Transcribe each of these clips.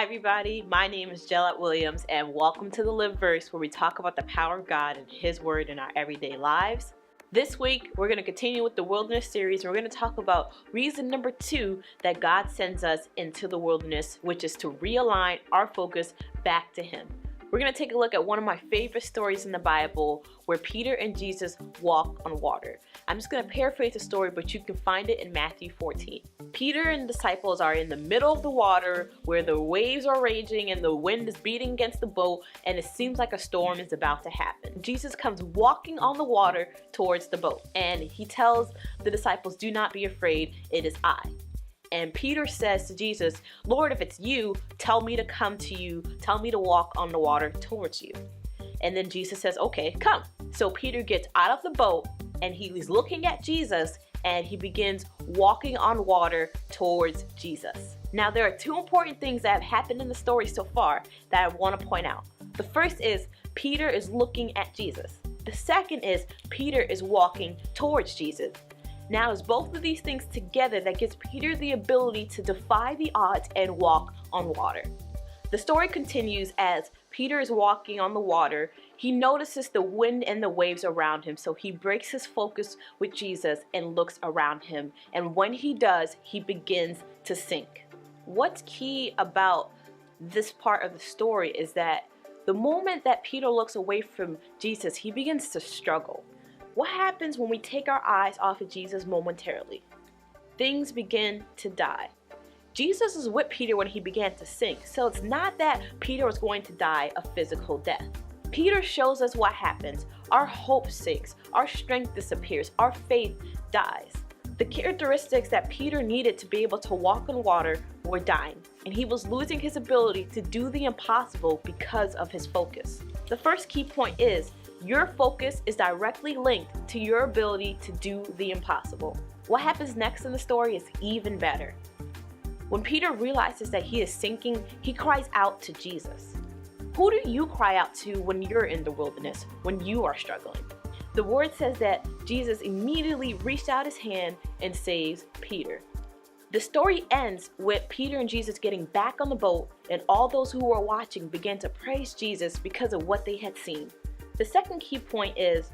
Hi everybody, my name is Jellette Williams and welcome to the Live Verse, where we talk about the power of God and His Word in our everyday lives. This week we're going to continue with the wilderness series, and we're going to talk about reason number 2 that God sends us into the wilderness, which is to realign our focus back to Him. We're going to take a look at one of my favorite stories in the Bible where Peter and Jesus walk on water. I'm just going to paraphrase the story, but you can find it in Matthew 14. Peter and the disciples are in the middle of the water where the waves are raging and the wind is beating against the boat, and it seems like a storm is about to happen. Jesus comes walking on the water towards the boat, and he tells the disciples, "Do not be afraid, it is I." And Peter says to Jesus, "Lord, if it's you, tell me to come to you. Tell me to walk on the water towards you." And then Jesus says, "Okay, come." So Peter gets out of the boat and he's looking at Jesus and he begins walking on water towards Jesus. Now, there are 2 important things that have happened in the story so far that I want to point out. The first is Peter is looking at Jesus. The second is Peter is walking towards Jesus. Now, it's both of these things together that gives Peter the ability to defy the odds and walk on water. The story continues as Peter is walking on the water. He notices the wind and the waves around him, so he breaks his focus with Jesus and looks around him. And when he does, he begins to sink. What's key about this part of the story is that the moment that Peter looks away from Jesus, he begins to struggle. What happens when we take our eyes off of Jesus momentarily? Things begin to die. Jesus was with Peter when he began to sink, so it's not that Peter was going to die a physical death. Peter shows us what happens. Our hope sinks, our strength disappears, our faith dies. The characteristics that Peter needed to be able to walk on water were dying, and he was losing his ability to do the impossible because of his focus. The first key point is your focus is directly linked to your ability to do the impossible. What happens next in the story is even better. When Peter realizes that he is sinking, he cries out to Jesus. Who do you cry out to when you're in the wilderness, when you are struggling? The word says that Jesus immediately reached out his hand and saves Peter. The story ends with Peter and Jesus getting back on the boat, and all those who were watching began to praise Jesus because of what they had seen. The second key point is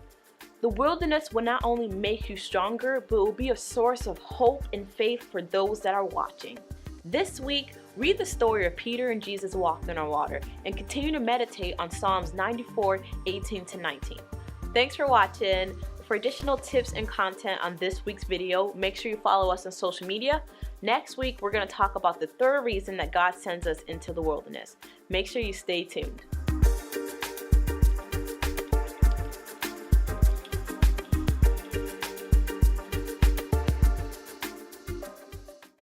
the wilderness will not only make you stronger, but it will be a source of hope and faith for those that are watching. This week, read the story of Peter and Jesus walking on water and continue to meditate on Psalms 94:18-19. Thanks for watching. For additional tips and content on this week's video, make sure you follow us on social media. Next week, we're going to talk about the third reason that God sends us into the wilderness. Make sure you stay tuned.